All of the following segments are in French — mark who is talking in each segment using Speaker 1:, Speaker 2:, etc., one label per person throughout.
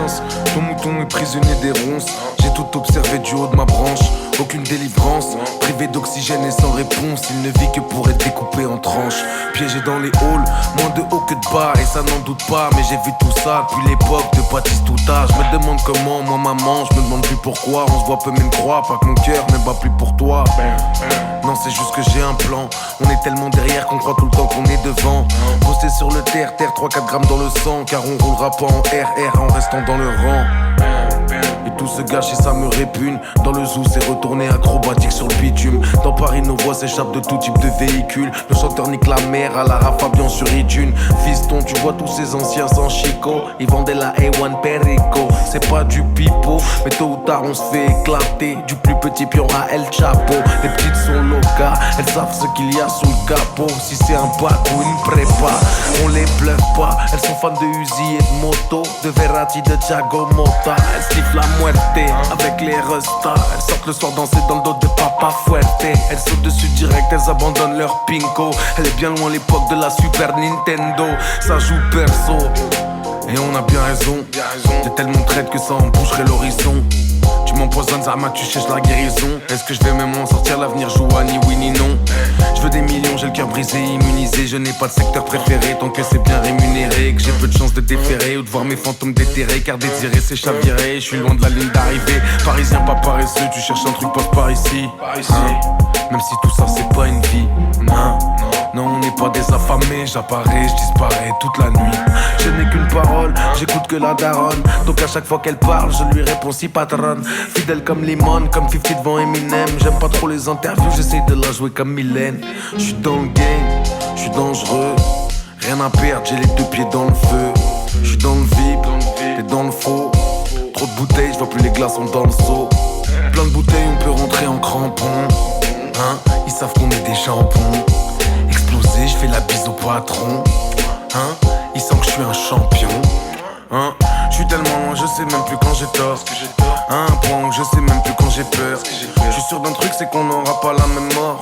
Speaker 1: mince. Ton mouton est prisonnier des ronces. J'ai tout observé du haut de ma branche. Aucune délivrance, privé d'oxygène et sans réponse. Il ne vit que pour être découpé en tranches. Piégé dans les halls, moins de haut que de bas. Et ça n'en doute pas, mais j'ai vu tout ça depuis l'époque de Baptiste-Touta. Je me demande comment, moi maman, je me demande plus pourquoi. On se voit peu même croire, pas que mon cœur ne bat plus pour toi. Non, c'est juste que j'ai un plan. On est tellement derrière qu'on croit tout le temps qu'on est devant. Posté sur le terre, 3-4 grammes dans le sang. Car on roulera pas en RR en restant dans le rang. Et tout se gâche et ça me répugne. Dans le zoo c'est retourné acrobatique sur le bitume. Dans Paris nos voix s'échappent de tout type de véhicule. Le chanteur nique la mer à la Fabian sur iTunes. Fiston tu vois tous ces anciens sans chico. Ils vendaient la A1 Perico. C'est pas du pipeau, mais tôt ou tard on se fait éclater. Du plus petit pion à El Chapo. Les petites sont locas, elles savent ce qu'il y a sous le capot. Si c'est un bac ou une prépa, on les bluffe pas. Elles sont fans de Uzi et de moto, de Verratti, de Thiago Motta. Elles sifflent la muerte avec les restas. Elles sortent le soir danser dans le dos de Papa Fuerte. Elles sautent dessus direct, elles abandonnent leur pinko. Elle est bien loin l'époque de la Super Nintendo. Ça joue perso et on a bien raison. T'es tellement traite que ça en boucherait l'horizon. Tu m'empoisonnes, Zama, tu cherches la guérison. Est-ce que je vais même en sortir? L'avenir joue à ni oui ni non. Je veux des millions, j'ai le cœur brisé, immunisé. Je n'ai pas de secteur préféré tant que c'est bien rémunéré. Que j'ai peu de chance de déférer ou de voir mes fantômes déterrés. Car désirer c'est chavirer, je suis loin de la ligne d'arrivée. Parisien pas paresseux, tu cherches un truc passe par ici, même si tout ça c'est pas une vie. Non, on n'est pas des affamés. J'apparais, je disparais toute la nuit. Je n'ai qu'une parole, j'écoute que la daronne. Donc à chaque fois qu'elle parle, je lui réponds si patronne. Fidèle comme Limon, comme 50 devant Eminem. J'aime pas trop les interviews, j'essaie de la jouer comme Mylène. J'suis dans le game, j'suis dangereux. Rien à perdre, j'ai les deux pieds dans le feu. J'suis dans le vide, t'es dans le faux. Trop de bouteilles, j'vois plus les glaçons dans le seau. Plein de bouteilles, on peut rentrer en crampon. Ils savent qu'on est des jambons. Explosé, j'fais la bise au patron. Ils sentent que j'suis un champion. J'suis tellement loin, je sais même plus quand j'ai tort. À un point où je sais même plus quand j'ai peur. J'suis sûr d'un truc, c'est qu'on n'aura pas la même mort.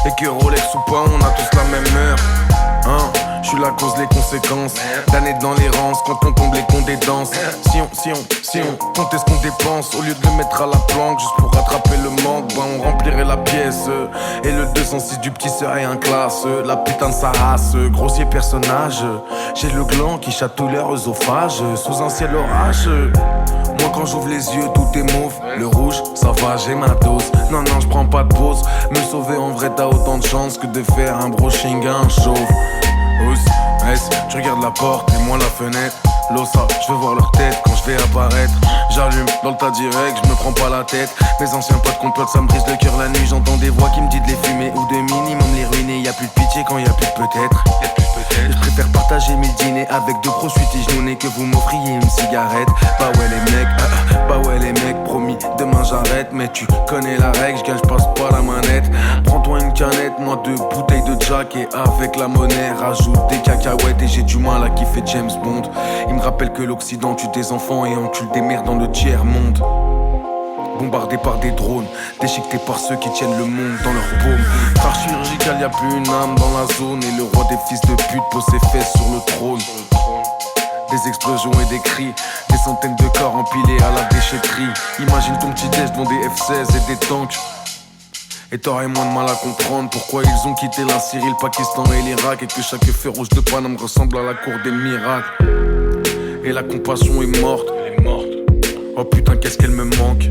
Speaker 1: Et que Rolex ou pas, on a tous la même heure. J'suis la cause, les conséquences d'années dans l'errance, quand on tombe les cons des danses. Si on comptait ce qu'on dépense, au lieu de le mettre à la planque, juste pour rattraper le manque, ben on remplirait la pièce. Et le 206 du petit serait un classe. La putain de sa race, grossier personnage. J'ai le gland qui chatouille leur œsophage, sous un ciel orage. Moi quand j'ouvre les yeux tout est mauve. Le rouge ça va j'ai ma dose. Non je prends pas de pause. Me sauver en vrai t'as autant de chance que de faire un brushing à un chauve. Tu regardes la porte et moi la fenêtre. L'ossa, je veux voir leur tête quand je vais apparaître. J'allume dans le tas direct, je me prends pas la tête. Mes anciens potes complotent, ça me brise le cœur la nuit. J'entends des voix qui me disent de les fumer ou de minimum les ruiner. Y'a plus de pitié quand y'a plus de peut-être. Je préfère partager mes dîners avec deux gros suites genounés que vous m'offriez une cigarette. Bah ouais les mecs, promis, demain j'arrête. Mais tu connais la règle, je passe pas la manette. Prends-toi une canette, moi deux bouteilles de Jack. Et avec la monnaie, rajoute des cacahuètes. Et j'ai du mal à kiffer James Bond. Il me rappelle que l'Occident tue des enfants et encule des mères dans le tiers-monde. Bombardé par des drones, déchiqueté par ceux qui tiennent le monde dans leur paume. Par chirurgical, y'a plus une âme dans la zone. Et le roi des fils de pute pose ses fesses sur le trône. Des explosions et des cris, des centaines de corps empilés à la déchetterie. Imagine ton petit déj devant des F-16 et des tanks. Et t'aurais moins de mal à comprendre pourquoi ils ont quitté la Syrie, le Pakistan et l'Irak. Et que chaque feu rouge de Paname ressemble à la cour des miracles. Et la compassion est morte. Oh putain qu'est-ce qu'elle me manque.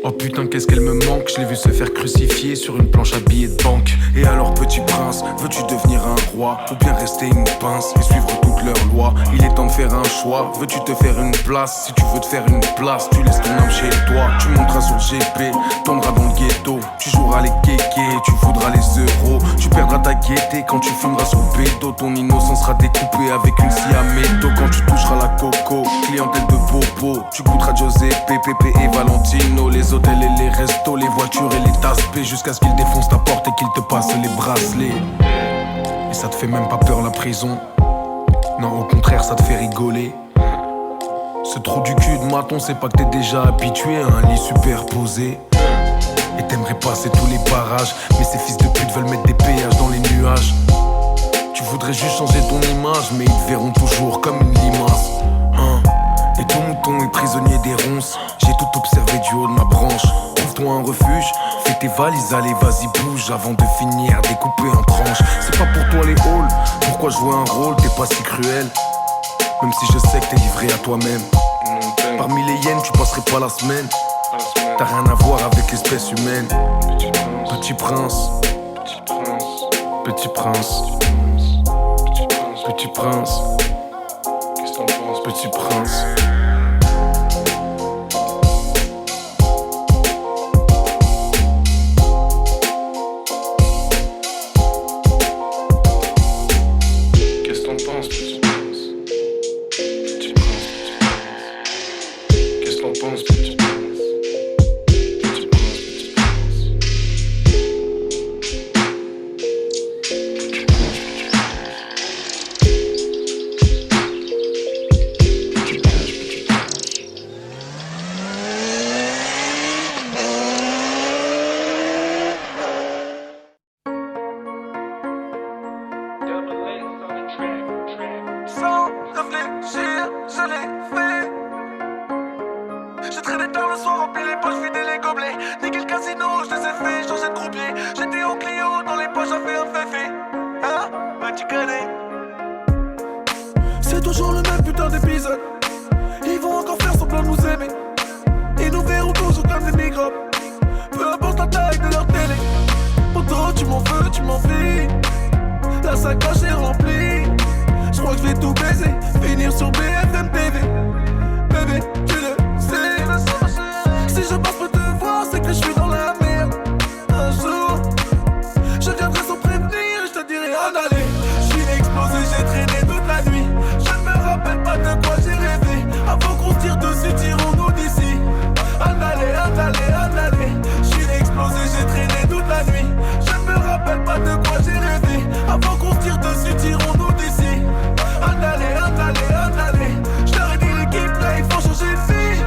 Speaker 1: Oh putain qu'est-ce qu'elle me manque. Je l'ai vu se faire crucifier sur une planche à billets de banque. Et alors petit prince, veux-tu devenir un roi ou bien rester une pince et suivre toutes leurs lois? Il est temps de faire un choix, veux-tu te faire une place? Si tu veux te faire une place, tu laisses ton âme chez toi. Tu monteras sur GP, tomberas dans le ghetto. Tu joueras les kékés, tu voudras les euros. Tu perdras ta gaieté quand tu fumeras sur le bédo. Ton innocence sera découpée avec une scie à métaux. Quand tu toucheras la coco, clientèle de bobo. Tu goûteras Giuseppe, Pépé et Valentino. Les hôtels et les restos, les voitures et les tasses P, jusqu'à ce qu'ils défoncent ta porte et qu'ils te passent les bracelets. Et ça te fait même pas peur la prison. Non au contraire ça te fait rigoler. Ce trou du cul de maton, c'est pas que t'es déjà habitué à un lit superposé. Et t'aimerais passer tous les barrages, mais ces fils de pute veulent mettre des péages dans les nuages. Tu voudrais juste changer ton image, mais ils te verront toujours comme une limace. Et Et ton mouton est prisonnier des ronces. J'ai tout observé du haut de ma branche. Trouve-toi un refuge, fais tes valises, allez vas-y bouge avant de finir découpé en tranches. C'est pas pour toi les halls, pourquoi jouer un rôle, t'es pas si cruel. Même si je sais que t'es livré à toi-même. Parmi les hyènes tu passerais pas la semaine. T'as rien à voir avec l'espèce humaine. Petit prince, petit prince, petit prince, qu'est-ce que t'en penses, petit prince? Qu'est-ce que t'en penses, petit prince? Petit prince, qu'est-ce que t'en penses, petit prince?
Speaker 2: Sans réfléchir, je l'ai fait. J'ai traîné tard le soir, rempli les poches, vidé les gobelets. Niqué le casino, je les ai fait changer de croupier. J'étais au Clio, dans les poches, j'avais un féfé. Hein? Bah tu connais. C'est toujours le même putain d'épisode. Ils vont encore faire semblant de nous aimer. Ils nous verront toujours comme des microbes. Peu importe la taille de leur télé. Pourtant tu m'en veux, tu m'en vis. La sacoche est remplie. Je crois que je vais tout baiser, finir sur BFM TV. Bébé, tu le sais. Si je passe pour te voir, c'est que je suis dans la merde. Un jour, je viendrai sans prévenir et je te dirai en aller. Je suis explosé, j'ai traîné toute la nuit. Je ne me rappelle pas de quoi j'ai rêvé. Avant qu'on tire dessus, tirons-nous d'ici. En aller, en aller, en aller. Je suis explosé, j'ai traîné toute la nuit. Je ne me rappelle pas de quoi j'ai rêvé. Avant qu'on tire dessus, tirons-nous d'ici. En aller, en aller, en aller. Je leur ai dit l'équipe là, il faut changer de vie.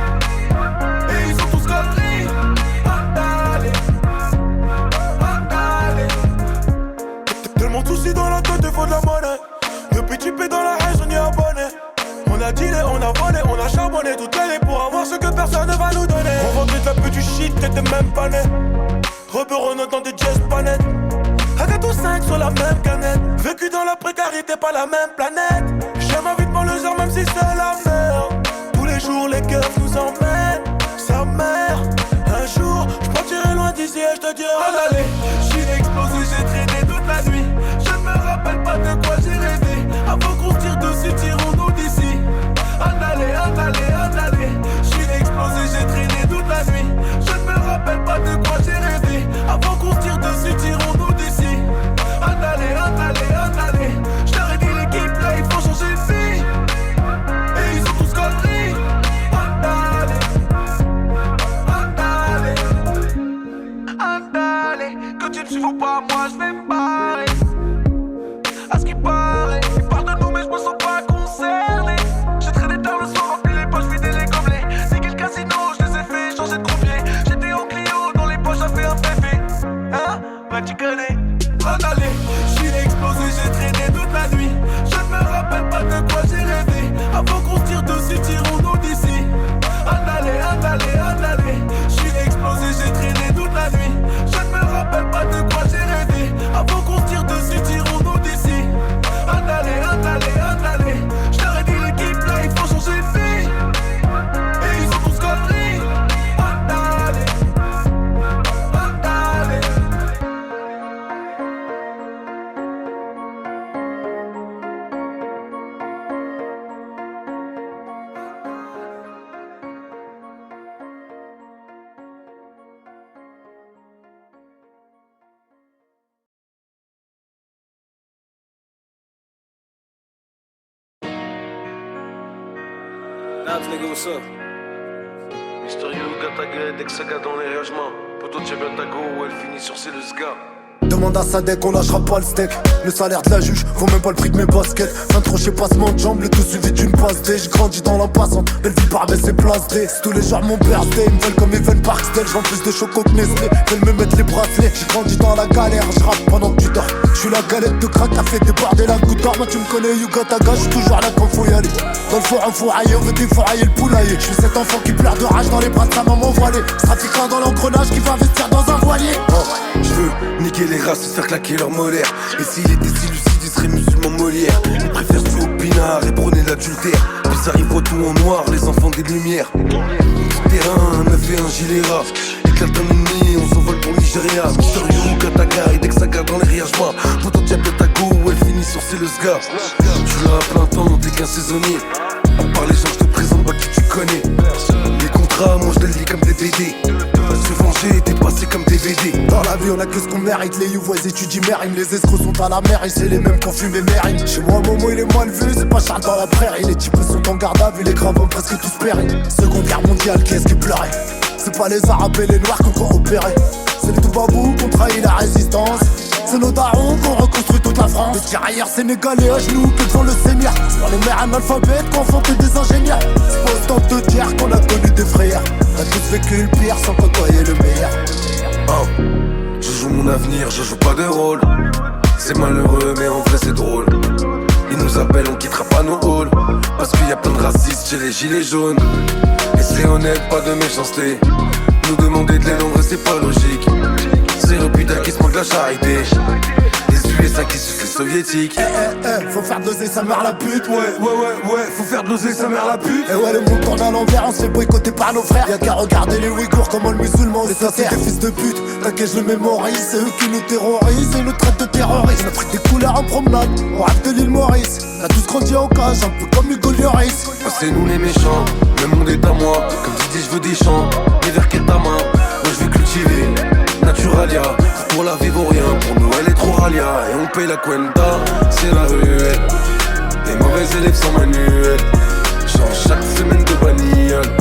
Speaker 2: Et ils ont tous conneries. En aller, en aller. Tellement de soucis dans la tête, il faut de la monnaie. Depuis tu paies dans la haine, on y est abonné. On a dealé, on a volé, on a charbonné toute l'année pour avoir ce que personne ne va nous donner. On vendait de la pute du shit, t'étais même pas né. Reberonne dans des jazz panettes. Avec tous 5 sur la même canette. Vécu dans la précarité, pas la même planète. J'aime ma vie de banlieusard même si c'est la merde. Tous les jours les keufs nous emmènent. Sa mère, un jour j'partirai loin d'ici et j'te dirai en aller. J'suis explosé, j'ai traîné toute la nuit. Je ne me rappelle pas de quoi j'ai rêvé. Avant qu'on tire dessus, tirons-nous d'ici. En aller, en aller, en aller. J'suis explosé, j'ai traîné toute la nuit. Je ne me rappelle pas de quoi j'ai rêvé. Avant qu'on tire dessus, tirons-nous d'ici. En aller, en aller, en aller. Je leur ai dit l'équipe là, il faut changer de vie. Et ils ont tous conneries. En aller, en aller, en aller. Que tu ne suives pas, moi je vais me barrer. À ce qui paraît, ils parlent de nous mais je me sens pas concerné. J'ai traîné tard le soir, rempli les poches, vidé les gobelets. Niqué le casino, je les ai fait changer de croupier. J'étais au Clio, dans les poches, j'avais un féfé. Hein? Bah tu connais. En aller, j'suis explosé, j'ai traîné toute la nuit. Je ne me rappelle pas de quoi j'ai rêvé. Avant qu'on tire dessus, tirons-nous d'ici. En aller, en aller, en aller. J'suis explosé, j'ai traîné toute la nuit. Je ne me rappelle pas de quoi j'ai rêvé. Avant qu'on tire dessus, tirons-nous d'ici. En aller, en aller, en aller. Je leur ai dit l'équipe là, il faut changer de vie. Et ils ont tous conneries. En aller, en aller.
Speaker 3: Nabs, nigga, what's up?
Speaker 1: Mystérieux, gars ta gueule, dès que ça gars dans les logements. Poto, tiens bien ta go, elle finit sur c'est le sga.
Speaker 3: Demande à Sadek, on lâchera pas le steak. Le salaire de la juge vaut même pas le prix de mes baskets. 23 chez passement de jambes, le tout suivi d'une passe D. J'ai grandi dans l'impassante, belle vie par baisse et place D. C'est tous les jours mon birthday, ils me veulent comme Evan Parksdale. J'vends plus de choco que Nestlé, veulent me mettre les bracelets. J'ai grandi dans la galère, j'rappe pendant que tu dors. J'suis la galette de crack, t'as fait déborder la goutte d'or. Moi tu me connais, Yuga Taga, j'suis toujours là quand faut y aller. Dans le four on fourraille, on veut défourailler le poulailler. J'suis cet enfant qui pleure de rage dans les bras de sa maman voilée. Trafiquant dans l'engrenage qui va investir dans un voilier.
Speaker 1: Je veux niquer les races, se faire claquer leur molaire. Et s'il était si lucide, il serait musulman Molière. Ils préfèrent jouer au pinard et prôner l'adultère. Puis ça arrive tout en noir, les enfants des lumières. Terrain, 9 et un gilet ras. Éclate un ennemi, on s'envole pour Nigeria. Mister You, Kataka, et dès que ça garde dans les riages bas. Pourtant diable ta go, elle finit sur c'est le sga. Tu l'as à plein temps, t'es qu'un saisonnier. À part les gens, je te présente pas qui tu connais. Les contrats, moi je les lis comme des BD. Se venger, t'es passé comme des VD.
Speaker 3: Dans la vie on a que ce qu'on mérite. Les youvois étudient mérine. Les escrocs sont à la mer et c'est les mêmes qu'on fume et mérine. Chez moi Momo il est moins vu, c'est pas Charles dans la prairie. Les types sont en garde à vue, les graves ont presque tous péri. Seconde guerre mondiale, qui est-ce qui pleurait? C'est pas les arabes et les noirs qu'on coopérait. C'est les Toubabous qu'on trahit la résistance. C'est nos darons qu'on reconstruit toute la France. Les tirailleurs sénégalais à genoux que devant le Seigneur. C'est pour les mères analphabètes qu'on font que des ingénieurs. C'est pas autant de tiers qu'on a connu des frères. On a tous vécu le pire sans côtoyer le meilleur.
Speaker 1: Je joue mon avenir, je joue pas de rôle. C'est malheureux mais en vrai c'est drôle. Ils nous appellent, on quittera pas nos halls. Parce qu'il y a plein de racistes chez les gilets jaunes. Et c'est honnête, pas de méchanceté. Nous demander de l'aide en vrai c'est pas logique. C'est le putain qui se manque la charité. Les USA qui sucent les soviétiques.
Speaker 3: Faut faire de l'oseille, sa mère la pute.
Speaker 1: Ouais, faut faire de l'oseille, sa mère la pute.
Speaker 3: Et ouais, le monde tourne à l'envers, on se fait boycotter par nos frères. Y'a qu'à regarder les Ouïghours, comment le musulman les sincères. C'est des fils de pute, t'inquiète, je le mémorise. C'est eux qui nous terrorisent et nous traitent de terroristes. On a pris des couleurs en promenade, on rêve de l'île Maurice. On a tous grandi en cage, un peu comme Hugo Lloris.
Speaker 1: C'est nous les méchants, le monde est à moi. Comme Didier, je veux des champs, les verres qu'est ta main. Moi je vais cultiver, Naturalia. Pour la vie vaut rien, pour nous elle est trop ralia. Et on paye la cuenta, c'est la ruelle. Les mauvais élèves sans manuel. Change chaque semaine de bagnole.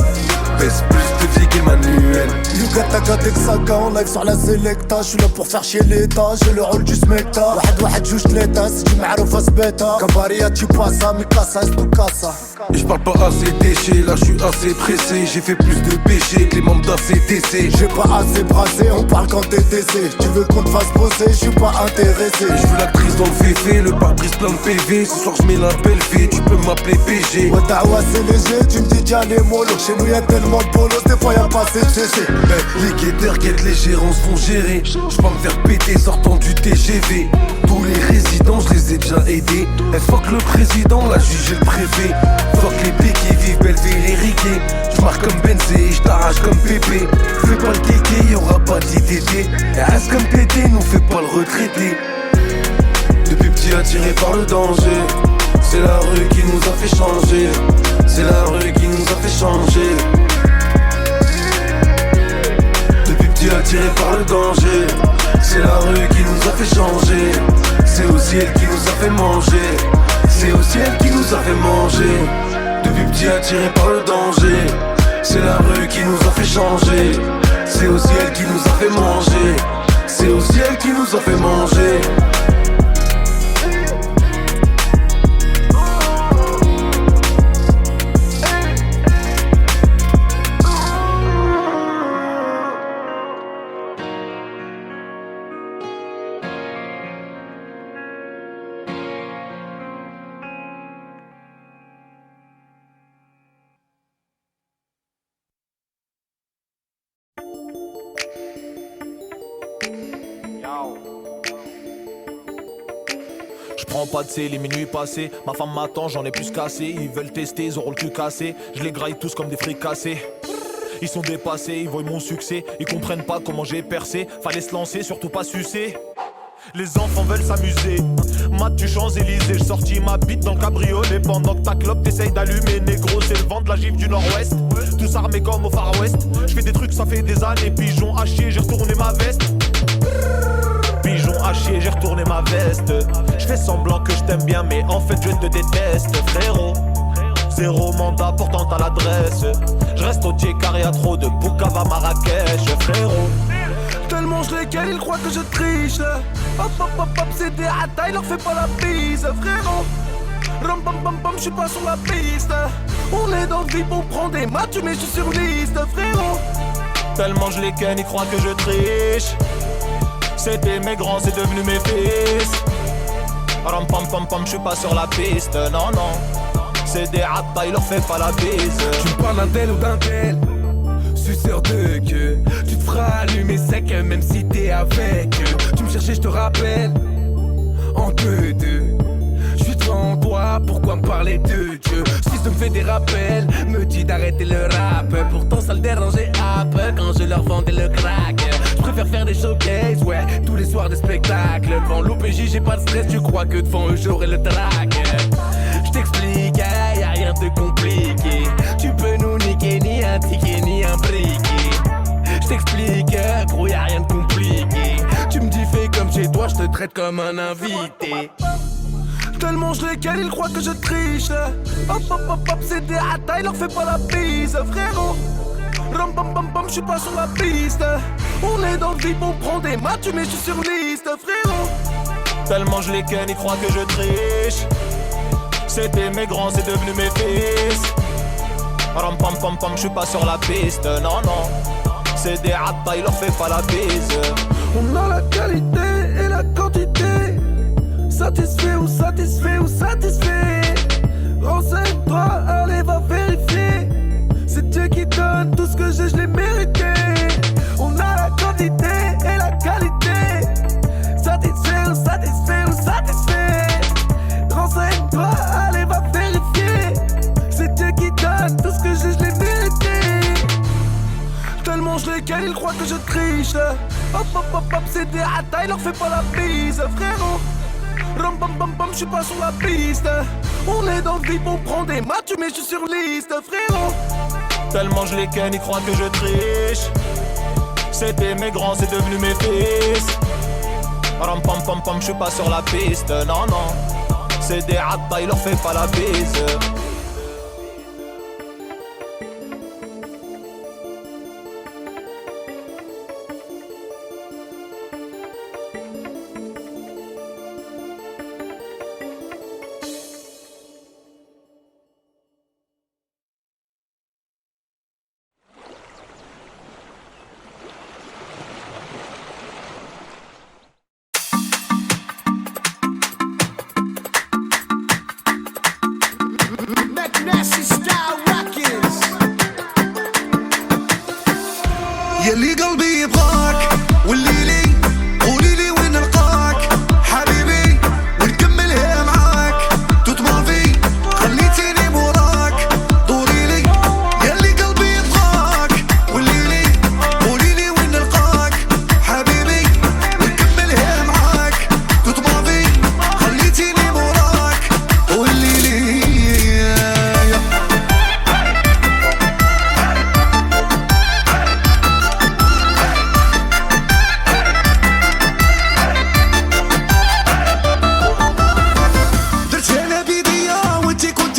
Speaker 1: Pèse plus de vie qu'Emmanuel.
Speaker 3: Yuga Taga Texaga en live sur la Selecta. J'suis là pour faire chier l'état, j'ai le rôle du smecta. واحد جوج تلاتة سجي معروفة سبيتا. Cabaria tu passa, mi casa es tu casa.
Speaker 1: Et j'parle pas assez déché, là j'suis assez pressé. J'ai fait plus de péchés que les membres d'ACDC.
Speaker 3: J'ai pas assez brassé, on parle quand t'es décès. Tu veux qu'on te fasse bosser, j'suis pas intéressé.
Speaker 1: Et j'veux l'actrice dans le féfé, le pare-brise plein de PV. Ce soir j'mets la belle fée, tu peux m'appeler PG.
Speaker 3: Ouais Tawa c'est léger, tu me dis déjà les mollos. Chez nous y'a tellement de bolos, des fois y'a pas assez de CC.
Speaker 1: Les guetteurs guettent, les gérants se font gérer. J'peux me faire péter sortant du TGV. Tous les résidents, j'les ai déjà aidés. Et fuck le président, la juge et le préfet. Fuck les béquets, vive Belleville et Riquet. J'marque comme Benzé, j't'arrache comme Pépé. Fais pas le kéké, y'aura pas d'ITT. Et reste comme Pété, nous fais pas le retraité. Depuis petit attiré par le danger. C'est la rue qui nous a fait changer. C'est la rue qui nous a fait changer. Depuis petit attiré par le danger. C'est la rue qui nous a fait changer. C'est aussi elle qui nous a fait manger. C'est aussi elle qui nous a fait manger. Depuis petit attiré par le danger. C'est la rue qui nous a fait changer. C'est aussi elle qui nous a fait manger. C'est aussi elle qui nous a fait manger.
Speaker 4: J'prends pas de C, les minuit passés. Ma femme m'attend, j'en ai plus cassé. Ils veulent tester, ils auront le cul cassé. Je les graille tous comme des fricassés. Ils sont dépassés, ils voient mon succès. Ils comprennent pas comment j'ai percé. Fallait se lancer, surtout pas sucer. Les enfants veulent s'amuser. Mathieu Champs-Élysées, j'sortis ma bite dans le cabriolet. Pendant que ta clope t'essaye d'allumer. Négro, c'est le vent de la gifle du nord-ouest. Tous armés comme au Far West. J'fais des trucs, ça fait des années. Pigeon à chier, j'ai retourné ma veste. Pigeon à chier, j'ai retourné ma veste. J'fais semblant que je t'aime bien, mais en fait je te déteste, frérot. Zéro mandat portant à l'adresse. J'reste au Tier carré à trop de Boukava Marrakech, frérot.
Speaker 1: Tellement mange lesquels ils croient que je triche. Hop hop hop hop, c'est des hata, il leur fait pas la bise, frérot. Ram pam pam pam, j'suis pas sur la piste. On est dans le vip, on prend des matchs, mais j'suis sur liste, frérot.
Speaker 4: Tellement je les ken, ils croient que je triche. C'était mes grands, c'est devenu mes fils. Ram pam pam pam, j'suis pas sur la piste, non non. C'est des hata, il leur fait pas la bise.
Speaker 1: Tu me parles d'un tel ou d'un tel, suceur de queue. Tu te feras allumer sec même si t'es avec eux. Tu me cherchais, je te rappelle, en 2-2. J'suis devant toi, pourquoi me parler de Dieu? Si ça me fait des rappels, me dit d'arrêter le rap. Pourtant ça le dérangeait un peu quand je leur vendais le crack. Je préfère faire des showcases, ouais, tous les soirs des spectacles. Devant l'OPJ j'ai pas de stress, tu crois que devant eux j'aurai le track. J't'explique, y'a rien de compliqué. Tu peux nous niquer, ni un ticket, ni un briquet. J't'explique, gros y'a rien de compliqué. Tu me dis fais comme chez toi, j'te traite comme un invité. Tellement je les cale, ils croient que je triche. Hop hop hop hop, c'est des hata, il leur fait pas la bise, frérot. Ram pam pam pam, j'suis pas sur la piste. On est dans le vip, on prend des matchs, mais j'suis sur liste, frérot.
Speaker 4: Tellement je les ken, ils croient que je triche. C'était mes grands, c'est devenu mes fils. Ram pam pam pam, j'suis pas sur la piste, non non. C'est des hata, il leur fait pas la bise.
Speaker 1: On a la qualité et la quantité. Satisfait ou satisfait ou satisfait. Renseigne-toi, allez va vérifier. C'est Dieu qui donne tout ce que j'ai, je l'ai mérité. On a la quantité et la qualité. Satisfait ou satisfait ou satisfait. Renseigne-toi, allez va vérifier. C'est Dieu qui donne tout ce que j'ai, je l'ai mérité. Tellement je les cale, ils croient que je triche. Hop hop hop hop, c'est des hata, il leur fait pas la bise, frérot. Ram pam pam pam, j'suis pas sur la piste. On est dans le vip, on prend des matchs, mais j'suis sur liste, frérot.
Speaker 4: Tellement je les ken, ils croient que je triche. C'était mes grands, c'est devenu mes fils. Ram pam pam pam, j'suis pas sur la piste, non non. C'est des hata, il leur fait pas la bise.
Speaker 5: يلي قلبي يبغاك والليلي قوليلي وين نلقاك حبيبي ونكملها معاك توت ما في خليتيني موراك دوريلي يلي قلبي يبغاك والليلي قوليلي وين نلقاك حبيبي ونكملها معاك توت ما في خليتيني موراك والليلي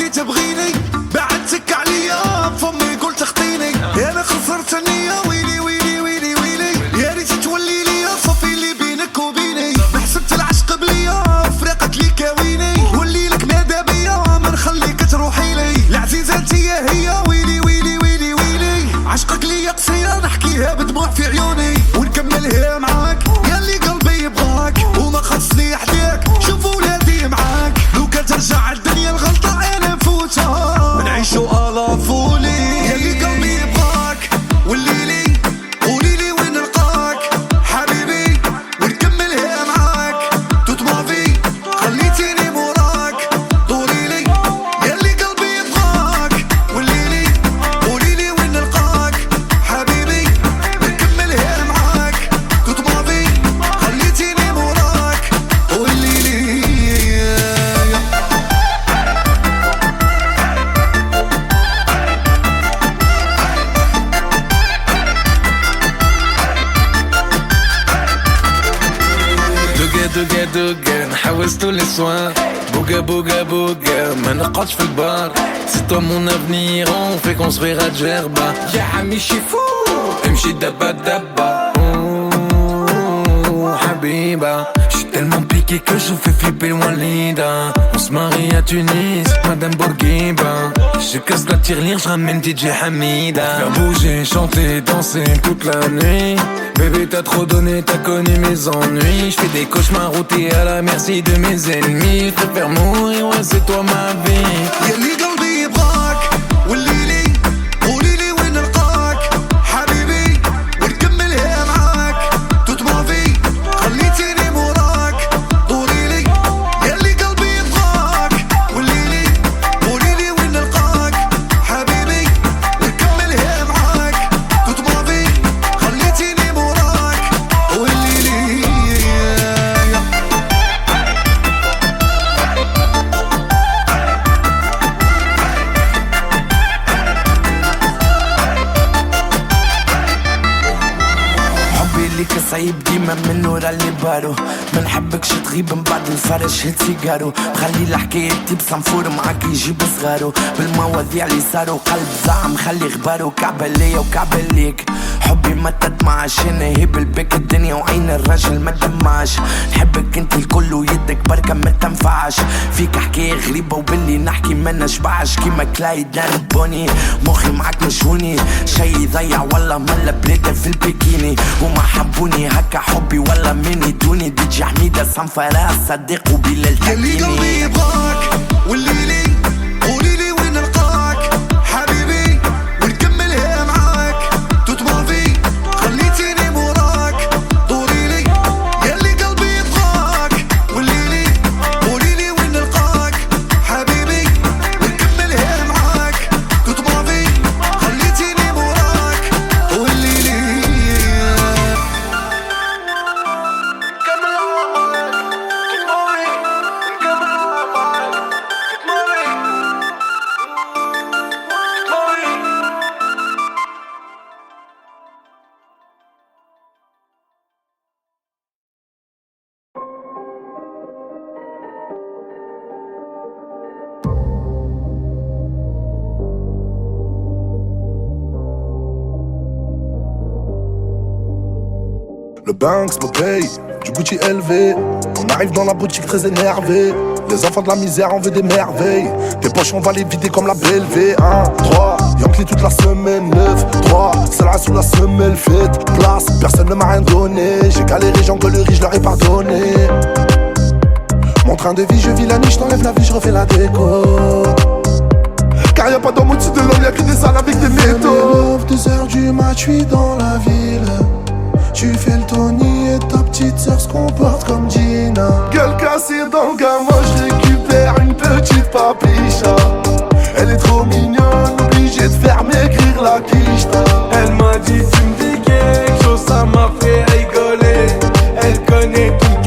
Speaker 5: تبغيني بعدتك عليا بفمي قلت اخطيني انا خسرت النية ويلي ويلي ويلي ويلي يا ريت تولي ليا صافي اللي بينك وبيني حسبت العشق بليا فراقك لي كاويني ولي لك ماذا بيا ما نخليك تروحي لي العزيزة انتي هي ويلي ويلي ويلي ويلي عشقك ليا قصيرة نحكيها بدموع في عيوني ونكملها معاك ياللي قلبي يبغاك وما خصني حداك شوف ولادي معاك لو كان ترجع الدنيا الغلطة انا نفوتها نعيشو الافولي ياللي قلبي يبغاك والليلي قوليلي وين نلقاك حبيبي ونكملها معاك توت ما في خليتيني موراك دوريلي ياللي قلبي يبغاك والليلي قوليلي وين نلقاك حبيبي ونكملها معاك توت ما في خليتيني موراك والليلي
Speaker 1: دوغا نحوس tous les soirs. Bouga bouga bouga, ما نقعدش في البار. C'est toi mon avenir, on fait construire à Djerba. يا عمي شي فو امشي دبا دبا. Habiba. J'suis tellement piqué que je fais flipper Walida. On se marie à Tunis, Madame Bourguiba. Je casse la tirelire, j'ramène DJ Hamida. Faire bouger, chanter, danser toute la nuit. Bébé t'as trop donné, t'as connu mes ennuis. J'fais des cauchemars routés à la merci de mes ennemis. J'préfère mourir, ouais c'est toi ma vie.
Speaker 5: يلي قلبي يبغاك والليلي قوليلي وين نلقاك حبيبي ونكملها معاك توت ما في خليتيني موراك قوليلي يلي قلبي يبغاك والليلي قوليلي وين نلقاك حبيبي ونكملها معاك توت ما في خليتيني موراك والليلي
Speaker 6: ليك صعيب ديما من ورا اللي بارو ما نحبكش تغيب من بعد الفرش هيت سيجارو خلي الحكاية بصنفور معاك يجيب صغارو بالمواضيع اللي صاروا قلب زعم خلي غبارو كعبة ليا وكعبة ليك حبي ما تدمعش انا هيب البك الدنيا وعين الرجل ما دمعش نحبك انت الكل ويدك بركة ما تنفعش فيك حكاية غريبة وباللي نحكي ما نشبعش كيما كلايدان بوني مخي معاك مشوني شي يضيع والله ملا بلادة في البيكيني وما حبوني هكا حبي ولا مني دوني دي جي حميدة صنفرة صديق وبلال
Speaker 5: يلي قلبي يبغاك والليلي قوليلي وين نلقاك حبيبي ونكملها معاك توت ما في خليتيني موراك دوريلي يلي قلبي يبغاك والليلي قوليلي وين نلقاك حبيبي ونكملها معاك توت ما في خليتيني موراك والليلي
Speaker 3: Le Banks me paye, du Gucci élevé. On arrive dans la boutique très énervé. Les enfants de la misère, on veut des merveilles. Tes poches, on va les vider comme la BLV. 1, 3, Yankee toute la semaine. 9, 3, Salah sous la semelle. Fête, place, personne ne m'a rien donné. J'ai galéré, j'engueulerie, je leur ai pardonné. Mon train de vie, je vis la nuit, je t'enlève la vie, je refais la déco. Car y'a pas d'homme au-dessus de l'homme, y'a que des salles avec des métaux. 2h du mat, je suis dans la ville. Tu fais le Tony et ta petite sœur se comporte comme Gina. Gueule cassée dans le gamin, je récupère une petite papicha. Elle est trop mignonne, obligée de faire maigrir la quicheta.
Speaker 2: Elle m'a dit tu me dis quelque chose, ça m'a fait rigoler. Elle connaît tout le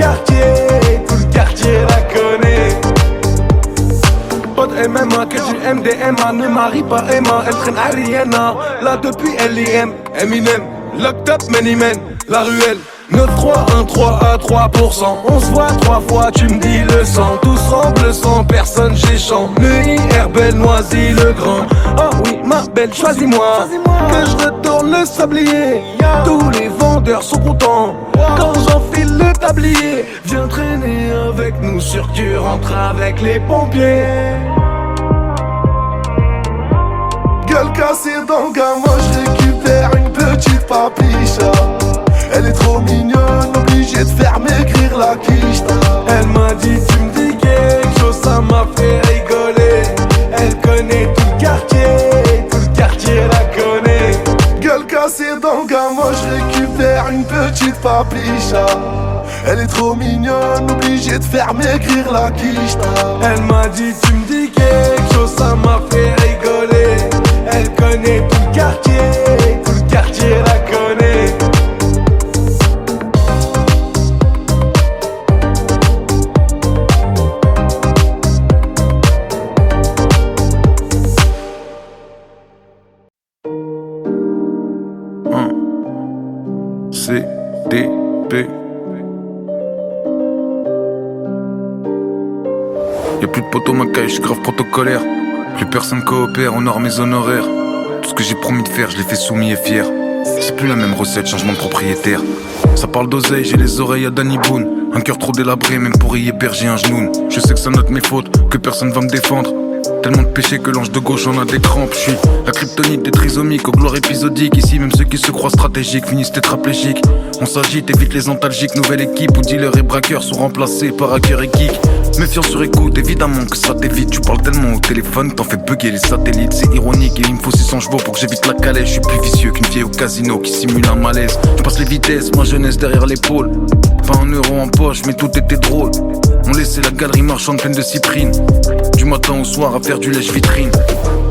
Speaker 2: quartier la connaît. Pote MMA, que du MDMA, ne marie pas Emma. Elle traîne Ariana, là depuis LIM, Eminem, Locked Up, Many Men, la ruelle. 9-3-1-3 à 3%. On se voit 3 fois, tu me dis le sang. Tous semblent sans personne, j'échante. Neuilly, Herbel, Noisy, le Grand. Oh oui, ma belle, choisis-moi. Que je retourne le sablier. Tous les vendeurs sont contents quand j'enfile le tablier. Viens traîner avec nous, sûr que tu rentres avec les pompiers.
Speaker 3: Gueule cassée dans le gamin, je récupère une petite papicha. Elle est trop mignonne, obligée de faire maigrir la quicheta.
Speaker 2: Elle m'a dit tu me dis quelque chose, ça m'a fait rigoler. Elle connaît tout le quartier la connaît.
Speaker 3: Gueule cassée dans le gamin, je récupère une petite papicha. Elle est trop mignonne, obligée de faire maigrir la quicheta.
Speaker 2: Elle m'a dit tu me dis quelque chose, ça m'a fait rigoler. Elle connaît tout le quartier la connaît.
Speaker 1: CDP. Y'a plus de poteaux ma caille, j'suis grave protocolaire. Plus personne coopère, honore mes honoraires. Tout ce que j'ai promis de faire, je l'ai fait soumis et fier. C'est plus la même recette, changement de propriétaire. Ça parle d'oseille, j'ai les oreilles à Danny Boone. Un cœur trop délabré, même pour y héberger un genou. Je sais que ça note mes fautes, que personne va me défendre. Tellement de péchés que l'ange de gauche en a des crampes. J'suis la kryptonite des trisomiques aux gloires épisodiques. Ici même ceux qui se croient stratégiques finissent tétraplégiques. On s'agite, évite les antalgiques. Nouvelle équipe où dealers et braqueurs sont remplacés par hackers et geeks. Méfiant sur écoute, évidemment que ça t'évite. Tu parles tellement au téléphone, t'en fais bugger les satellites. C'est ironique et il me faut 600 chevaux pour que j'évite la calèche. Je suis plus vicieux qu'une vieille au casino qui simule un malaise. Je passe les vitesses, ma jeunesse derrière l'épaule. Pas un euro en poche, mais tout était drôle. On laissait la galerie marchande pleine de cyprines. Du matin au soir à faire du lèche-vitrine.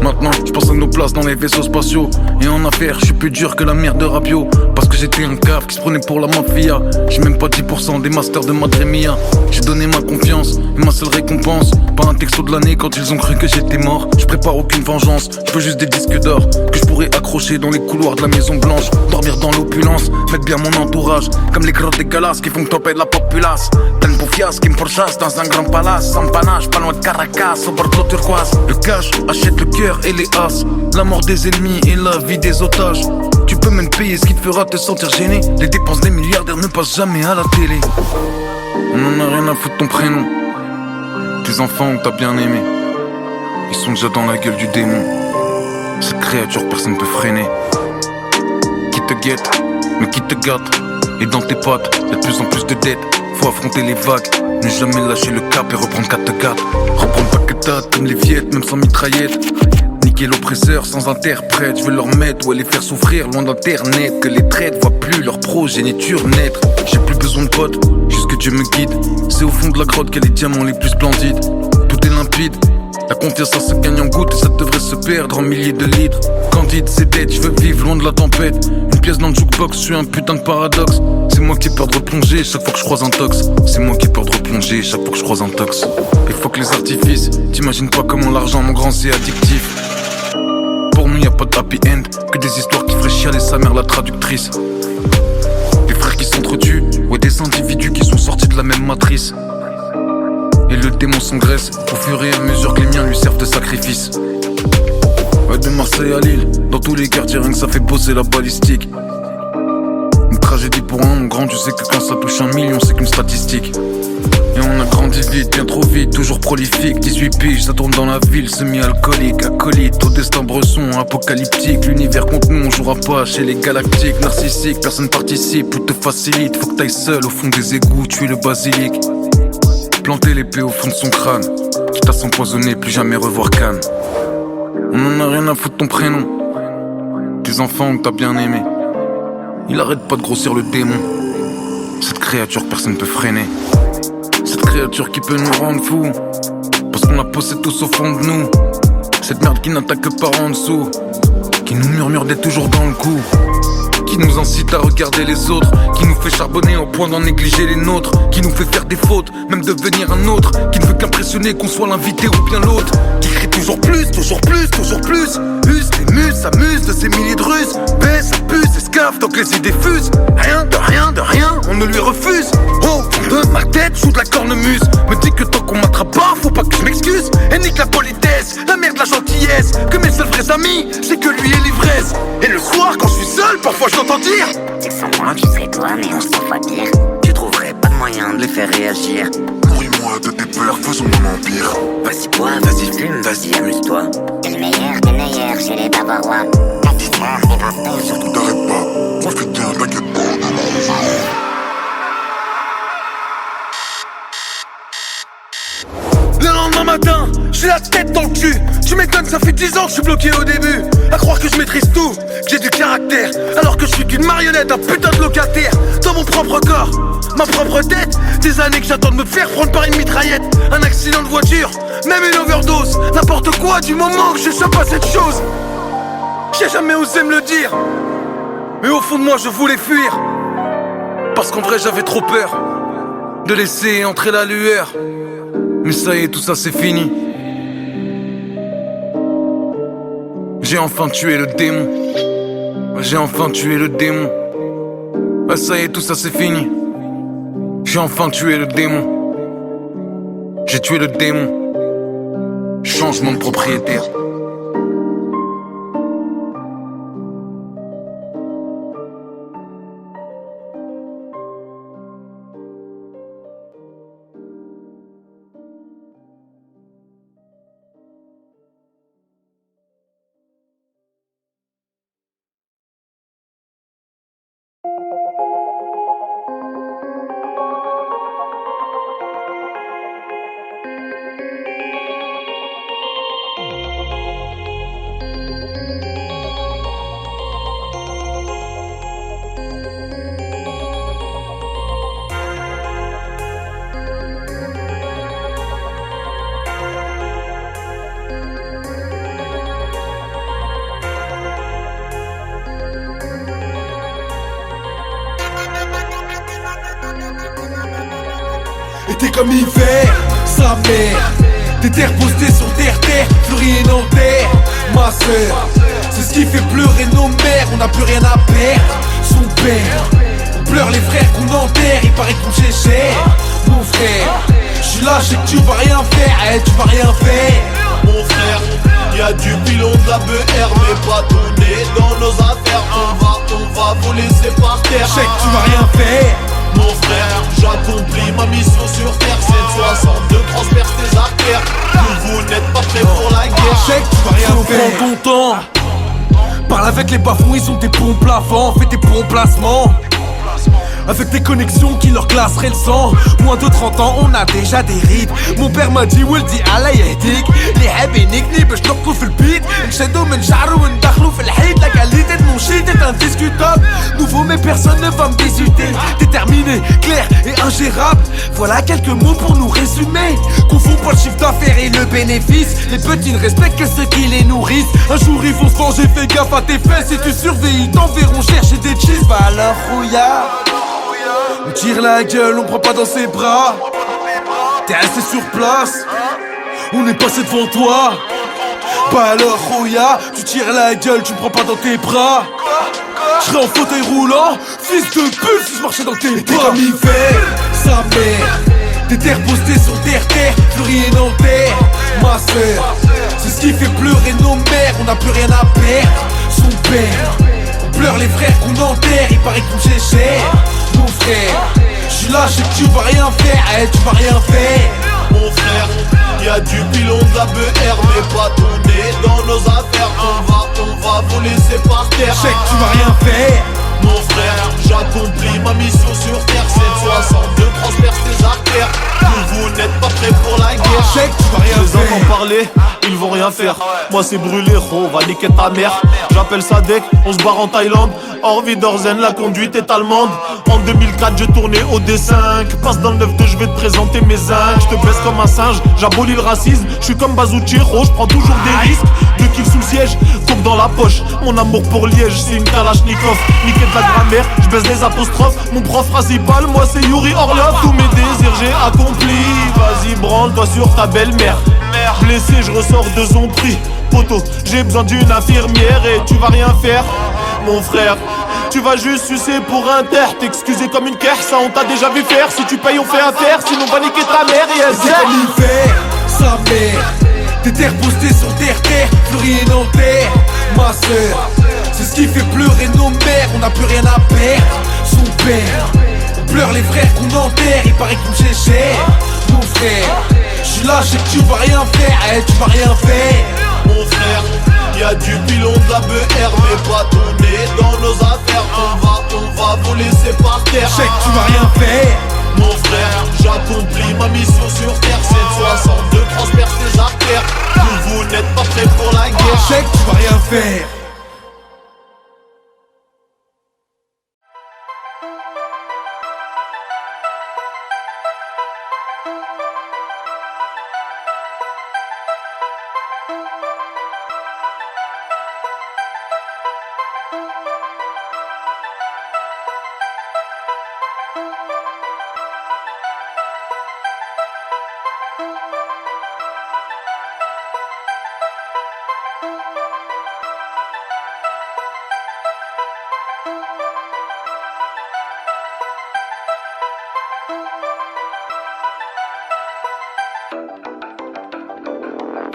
Speaker 1: Maintenant, je pense à nos places dans les vaisseaux spatiaux. Et en affaires, je suis plus dur que la mère de Rabio. Parce que j'étais un cave qui se prenait pour la mafia. J'ai même pas 10% des masters de Madremia. J'ai donné ma confiance et ma seule récompense. Pas un texto de l'année quand ils ont cru que j'étais mort. Je prépare aucune vengeance, je veux juste des disques d'or que je pourrais accrocher dans les couloirs de la Maison Blanche. Dormir dans l'opulence, mettre bien mon entourage. Comme les gros dégueulasses qui font que topper de la populace. Plein de boufias qui me pourchassent dans un grand palace. Sans panache, pas loin de Caracas, au bord de l'eau turquoise. Le cash achète le cœur et les as. La mort des ennemis et la vie des otages. Tu peux même payer ce qui te fera te sentir gêné. Les dépenses des milliardaires ne passent jamais à la télé. On en a rien à foutre de ton prénom. Tes enfants que t'as bien aimé, ils sont déjà dans la gueule du démon. Cette créature personne peut freiner. Qui te guette, mais qui te gâte. Et dans tes pattes, y'a de plus en plus de dettes. Faut affronter les vagues, ne jamais lâcher le cap et reprendre 4-4. Reprendre pas que date comme les viettes, même sans mitraillette. Niquer l'oppresseur sans interprète, je veux leur mettre ou les faire souffrir loin d'internet. Que les traites voient plus leur progéniture naître. J'ai plus besoin de potes, juste que Dieu me guide. C'est au fond de la grotte qu'il y a les diamants les plus splendides. Tout est limpide, la confiance ça se gagne en gouttes et ça devrait se perdre en milliers de litres. Candide, c'est dead, je veux vivre loin de la tempête. Une pièce dans le jukebox, je suis un putain de paradoxe. C'est moi qui ai peur de replonger chaque fois que je croise un tox. C'est moi qui ai peur de replonger chaque fois que je croise un tox. Il faut que les artifices, t'imagines pas comment l'argent mon grand c'est addictif. Pour nous y'a pas de happy end, que des histoires qui feraient chialer sa mère la traductrice. Des frères qui s'entretuent, ouais des individus qui sont sortis de la même matrice. Et le démon s'engraisse au fur et à mesure que les miens lui servent de sacrifice. Ouais, de Marseille à Lille, dans tous les quartiers rien que ça fait bosser la balistique. Une tragédie pour un, mon grand, tu sais que quand ça touche 1 million c'est qu'une statistique. Et on a grandi vite, bien trop vite, toujours prolifique. 18 piges, ça tourne dans la ville, semi-alcoolique, acolyte, au destin bresson, apocalyptique. L'univers contre nous, on jouera pas chez les galactiques. Narcissique, personne participe, tout te facilite. Faut que t'ailles seul au fond des égouts, tuer le basilic. Planter l'épée au fond de son crâne, quitte à s'empoisonner, plus jamais revoir Cannes. On en a rien à foutre de ton prénom. Tes enfants que t'as bien aimé, il arrête pas de grossir le démon. Cette créature personne peut freiner. Cette créature qui peut nous rendre fous, parce qu'on la possède tous au fond de nous. Cette merde qui n'attaque que par en dessous, qui nous murmure d'être toujours dans le coup, qui nous incite à regarder les autres, qui nous fait charbonner au point d'en négliger les nôtres, qui nous fait faire des fautes, même devenir un autre, qui ne veut qu'impressionner qu'on soit l'invité ou bien l'autre, qui crie toujours plus, toujours plus, toujours plus. Use les muses, s'amuse de ces milliers de ruses, baisse, abuse, esclave, tant que les idées fusent. Rien, de rien, on ne lui refuse. Oh, de ma tête, joue de la cornemuse. Me dit que tant qu'on m'attrape pas, faut pas que je m'excuse. Et nique la politesse, la merde, la gentillesse. Que mes seuls vrais amis, c'est que lui et l'ivresse. Et le soir, quand je suis seul, parfois je l'entends dire:
Speaker 7: c'est que sans moi, tu serais toi, mais on se fois pire. Tu trouverais pas de moyen de les faire réagir.
Speaker 5: Nourris-moi de tes peurs, faisons mon empire.
Speaker 7: Vas-y bois, vas-y fume, vas-y amuse-toi. T'es le meilleur des meilleurs chez les Bavarois. Ta histoire, les vampires.
Speaker 5: Surtout t'arrêtes pas, profite bien, t'inquiète pas.
Speaker 2: Le lendemain matin, j'ai la tête dans le cul. Tu m'étonnes, ça fait 10 ans que je suis bloqué au début. À croire que je maîtrise tout, que j'ai du caractère, alors que je suis qu'une marionnette, un putain de locataire. Dans mon propre corps, ma propre tête. Des années que j'attends de me faire prendre par une mitraillette. Un accident de voiture, même une overdose. N'importe quoi du moment que j'échappe à cette chose. J'ai jamais osé me le dire, mais au fond de moi je voulais fuir. Parce qu'en vrai j'avais trop peur de laisser entrer la lueur. Mais ça y est, tout ça c'est fini. J'ai enfin tué le démon. J'ai enfin tué le démon. Ah, ça y est, tout ça c'est fini. J'ai enfin tué le démon. J'ai tué le démon. Changement de propriétaire.
Speaker 1: Et t'es comme hiver, sa mère. Des terres postées sur terre, plus rien en terre. Ma sœur, c'est ce qui fait pleurer nos mères. On n'a plus rien à perdre, son père. On pleure les frères qu'on enterre, il paraît qu'on fait cher. Mon frère, j'suis là, j'sais que tu vas rien faire, tu vas rien faire.
Speaker 8: Mon frère, y'a du pilon de la BR, mais pas ton nez dans nos affaires. On va vous laisser par terre.
Speaker 1: J'sais que tu vas rien faire.
Speaker 8: Mon frère, j'accomplis ma mission sur terre. 762 transperce tes artères. Vous n'êtes pas prêts pour la guerre.
Speaker 1: J'sais que tu vas rien faire. Prends ton temps. Parle avec les bas-fonds, ils ont des pompes lavants. Fais des bons placements. Avec des connexions qui leur glaceraient le sang. Moins de 30 ans, on a déjà des rides. Mon père m'a dit ولدي الله يهديك اللي حاب ينيكني باش نرقو في البيت نشدو من شعرو وندخلو في الحيط. La qualité de mon shit est indiscutable. Nouveau mais personne ne va me visiter. Déterminé, clair et ingérable. Voilà quelques mots pour nous résumer. Confond pas le chiffre d'affaires et le bénéfice. Les petits ne respectent que ceux qui les nourrissent. Un jour ils vont se venger, fais gaffe à tes fesses. Si tu surveilles, ils t'enverront chercher des cheese. Bah alors rouillard, on tire la gueule, on prend pas dans ses bras. T'es resté sur place, on est passé devant toi. Bah alors Roya, tu tires la gueule, tu me prends pas dans tes bras. J'serais en fauteuil roulant, fils de pute si je marchais dans tes bras. T'es comme hiver, sa mère. Des terres postées sur terre, plus rien en terre. Ma sœur, c'est ce qui fait pleurer nos mères. On n'a plus rien à perdre, son père. On pleure les frères qu'on enterre, il paraît qu'on fait cher. Mon frère, j'suis là, j'sais que tu vas rien faire, tu vas rien faire.
Speaker 8: Mon frère, y'a du pilon de la BR, mais pas ton nez dans nos affaires. On va vous laisser par terre.
Speaker 1: J'sais que tu vas rien faire.
Speaker 8: Mon frère, j'accomplis ma mission sur terre. 762 transperce tes artères. Vous n'êtes pas prêts pour la guerre.
Speaker 1: J'sais que tu vas rien
Speaker 8: faire. Les
Speaker 1: faire.
Speaker 8: entends parler, ils vont rien faire. Moi c'est brûlé, on va niquer ta mère. J'appelle Sadek, on se barre en Thaïlande. Orvi d'Orzen, la conduite est allemande. En 2004 je tournais au D5. Passe dans le 9-2, je vais te présenter mes zincs. Je te baisse comme un singe, j'abolis le racisme. Je suis comme Bazouchiro, je prends toujours des risques. 2 kills sous le siège, coke dans la poche. Mon amour pour Liège, c'est une Kalachnikov. Niquer de la grammaire, je baisse les apostrophes. Mon prof principal, moi c'est Yuri Orlov. Tous mes désirs j'ai accompli. Vas-y branle-toi sur ta belle-mère. Blessé, je ressors de son prix. Poto, j'ai besoin d'une infirmière et tu vas rien faire. Mon frère, tu vas juste sucer pour un terre. T'excuser comme une caisse, ça on t'a déjà vu faire. Si tu payes on fait affaire, sinon va niquer ta mère. Yes,
Speaker 1: c'est comme l'hiver, sa mère. Des terres postées sur terre, plus rien en terre. Ma sœur, c'est ce qui fait pleurer nos mères. On n'a plus rien à perdre, son père. On pleure les frères qu'on enterre, il paraît qu'on fait cher. Mon frère, j'suis là, j'sais que tu vas rien faire, tu vas rien faire.
Speaker 8: Mon frère, y'a du pilon de la BR, mais pas ton nez dans nos affaires. On va vous laisser par terre.
Speaker 1: J'sais que tu vas rien faire.
Speaker 8: Mon frère, j'accomplis ma mission sur terre. 762 transperce tes artères. Vous n'êtes pas prêts pour la guerre.
Speaker 1: J'sais que tu vas rien faire.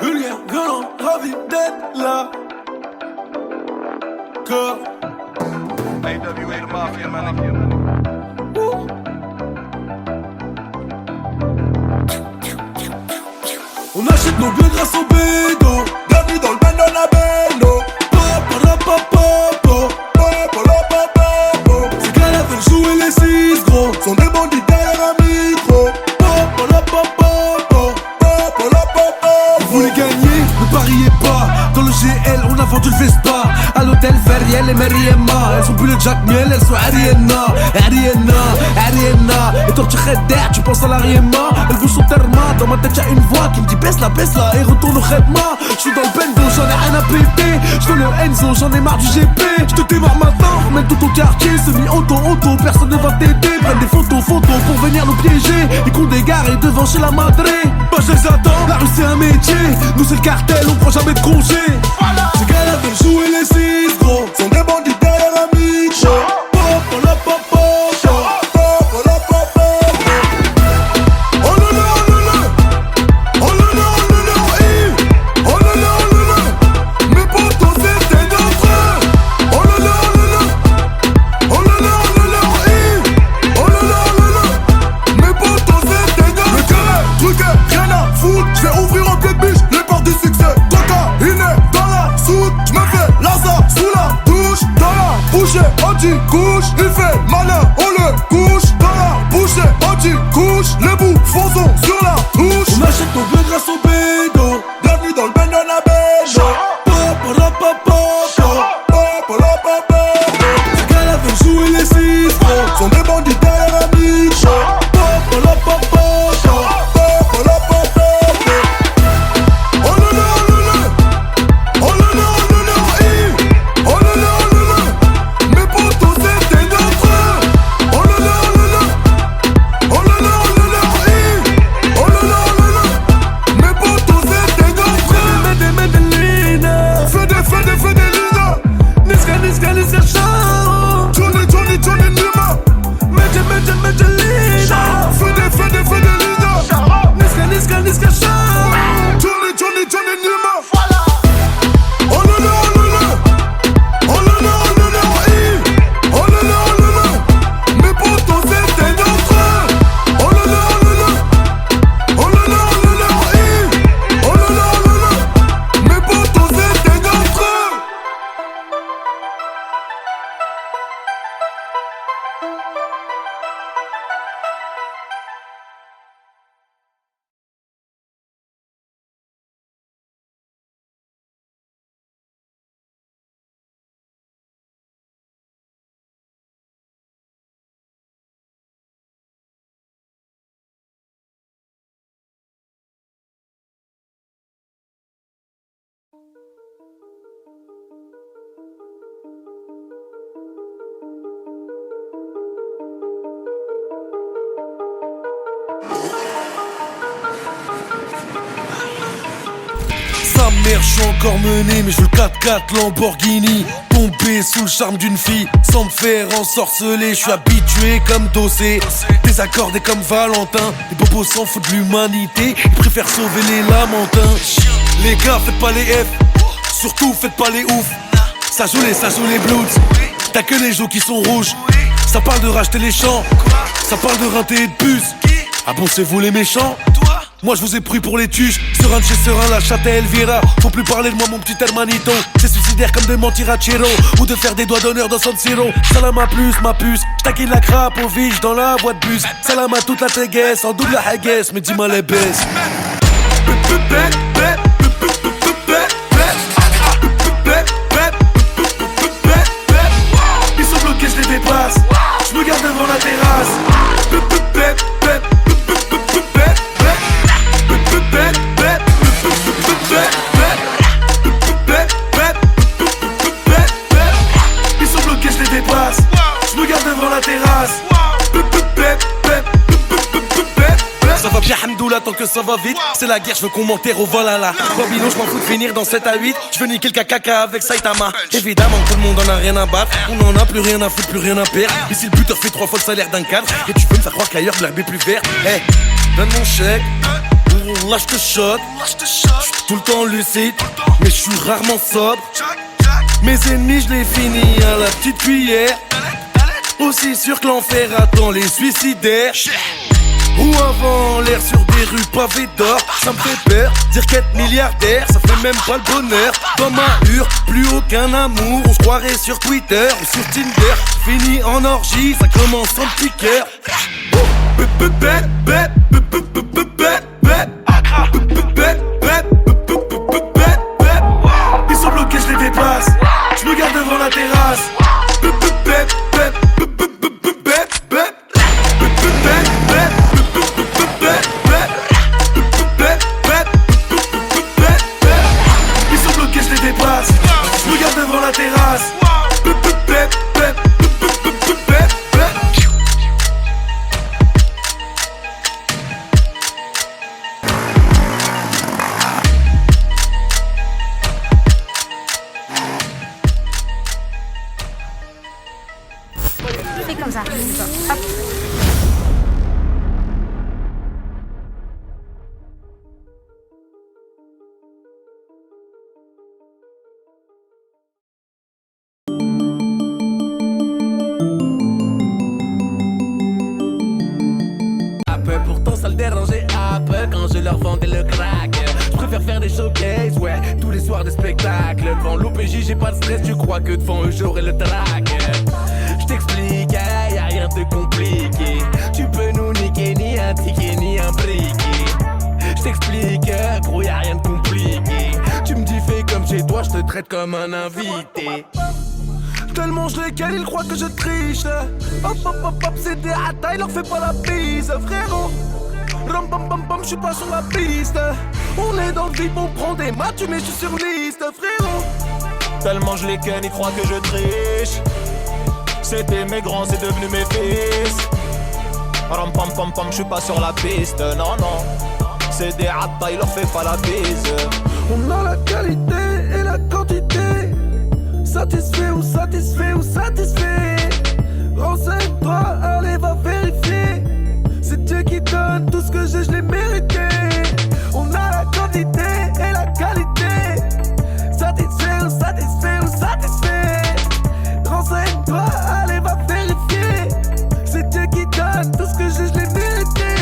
Speaker 1: Julien Violent, ravi d'être là. Corps.
Speaker 9: AWA the Mafia, man.
Speaker 1: On achète nos bleus grâce au bédo. Bienvenue dans le bando la bendo. Ces gars-là veulent jouer les 6 gros. Sont des bandits derrière un micro. Vous voulez gagner, ne pariez pas. Dans le GL, on a vendu le Vespa. À l'hôtel Verriel et Mariema. Elles sont plus le Jack Miel, elles sont Ariana. Et toi tu d'air, tu penses à l'Ariema. Elle veut son terma, dans ma tête y'a une voix qui me dit baisse la et retourne au Khedma. J'suis dans le bendo, j'en ai rien
Speaker 10: rien à péter. Je veux le Enzo, j'en ai marre du GP. Je te démarre maintenant, remets tout ton quartier. Semi-auto, personne ne va t'aider. Prennent des photos pour venir nous piéger. Ils comptent des gares devant chez la madre. Moi je les attends, la rue c'est un métier. Nous c'est le cartel, on prend jamais de congé. Ces gars-là veulent jouer les 6 gros.
Speaker 2: Sont des bandits derrière un micro. Couche, il fait malin, on le couche dans la bouche, anti-couche, les bouts fonçons sur la touche.
Speaker 10: On achète nos blés grâce au bédo.
Speaker 2: Bienvenue dans le Bendanabendo.
Speaker 10: Ces gars-là veulent jouer les 6 gros.
Speaker 2: Sont des bandits derrière un micro.
Speaker 10: Sa mère, je suis encore mené, mais je veux le 4x4 Lamborghini. Tombé sous le charme d'une fille, sans me faire ensorceler. Je suis habitué comme Dossé, désaccordé comme Valentin. Les bobos s'en foutent de l'humanité, ils préfèrent sauver les lamentins. Les gars, faites pas les F, surtout faites pas les ouf. Ça joue les Bloods, t'as que les joues qui sont rouges. Ça parle de racheter les champs, ça parle de rinter et de puce. Ah bon, c'est vous les méchants? Moi je vous ai pris pour les tuches. Serein de chez Serein, la chatte à Elvira. Faut plus parler de moi mon petit hermanito. C'est suicidaire comme de mentir à Chiro, ou de faire des doigts d'honneur dans San Siro. Salam à plus ma puce, j'taquine la crape au vige dans la voie de bus. Salam à toute la téguesse, en double la haguesse, mais dis-moi les baisses. Ils sont bloqués, je les dépasse. Je me garde devant la terrasse. Ils sont bloqués, je les dépasse. Je me garde devant la terrasse. Ça va bien, Hamdoullah, tant que ça va vite. C'est la guerre, je veux qu'on m'enterre au Valhalla. Babylon, je m'en fous de finir dans 7 à 8. Je veux niquer le caca avec Saitama. Évidemment, tout le monde en a rien à battre. On en a plus rien à foutre, plus rien à perdre. Ici, le buteur fait 3 fois le salaire d'un cadre. Et tu veux me faire croire qu'ailleurs, l'herbe est plus verte. Hey, donne mon chèque. Là, je te shot. J'suis tout le temps lucide, mais je suis rarement sobre. Mes ennemis, je les finis à la petite cuillère. Aussi sûr que l'enfer attend les suicidaires. Ou avant l'air sur des rues pavées d'or. Ça me fait peur, dire qu'être milliardaire, ça fait même pas le bonheur. Dans ma hure, plus aucun amour. On se croirait sur Twitter ou sur Tinder. Fini en orgie, ça commence en petit cœur. Ils sont bloqués, je les dépasse. Je me garde devant la terrasse. Ils sont bloqués, je les dépasse.
Speaker 11: le crack. Je préfère faire des showcases, ouais, tous les soirs des spectacles. Devant l'OPJ j'ai pas de stress, tu crois que devant eux j'aurai le track. Je t'explique, y'a rien de compliqué. Tu peux nous niquer, ni un ticket, ni un briquet. Je t'explique, gros y'a rien de compliqué. Tu me dis fais comme chez toi, je te traite comme un invité. Tellement je les cale, ils croient que je triche. Hop hop hop hop, c'est des hata, il leur fait pas la bise, frérot. Ram bam bam bam, j'suis pas sur la piste. On est dans le vide, on prend des matchs, mais j'suis sur liste, frérot.
Speaker 4: Tellement je les ken, ils croient que je triche. C'était mes grands, c'est devenu mes fils. Ram pam pam pam, j'suis pas sur la piste, non non. C'est des hata, il leur fait pas la bise.
Speaker 11: On a la qualité et la quantité. Satisfait ou satisfait ou satisfait. Renseigne-toi, allez va vérifier. C'est Dieu qui donne tout ce que j'ai, je l'ai mérité. On a la quantité et la qualité. Satisfait ou satisfait ou satisfait. Renseigne-toi, allez va vérifier. C'est Dieu qui donne tout ce que j'ai, je l'ai mérité.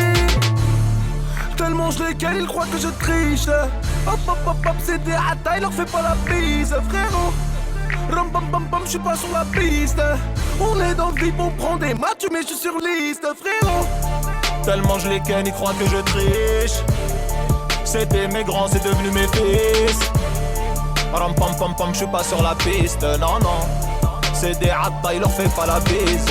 Speaker 11: Tellement je les cale, ils croient que je triche. Hop hop hop hop, c'est des hata, il leur fait pas la bise, frérot. Ram bam bam bam, j'suis pas sur la piste. On est dans le vide, on prend des matchs, mais j'suis sur liste, frérot.
Speaker 4: Tellement je les ken, ils croient que je triche. C'était mes grands, c'est devenu mes fils. Ram pam pam pam, j'suis pas sur la piste, non non. C'est des hata, il leur fait pas la bise.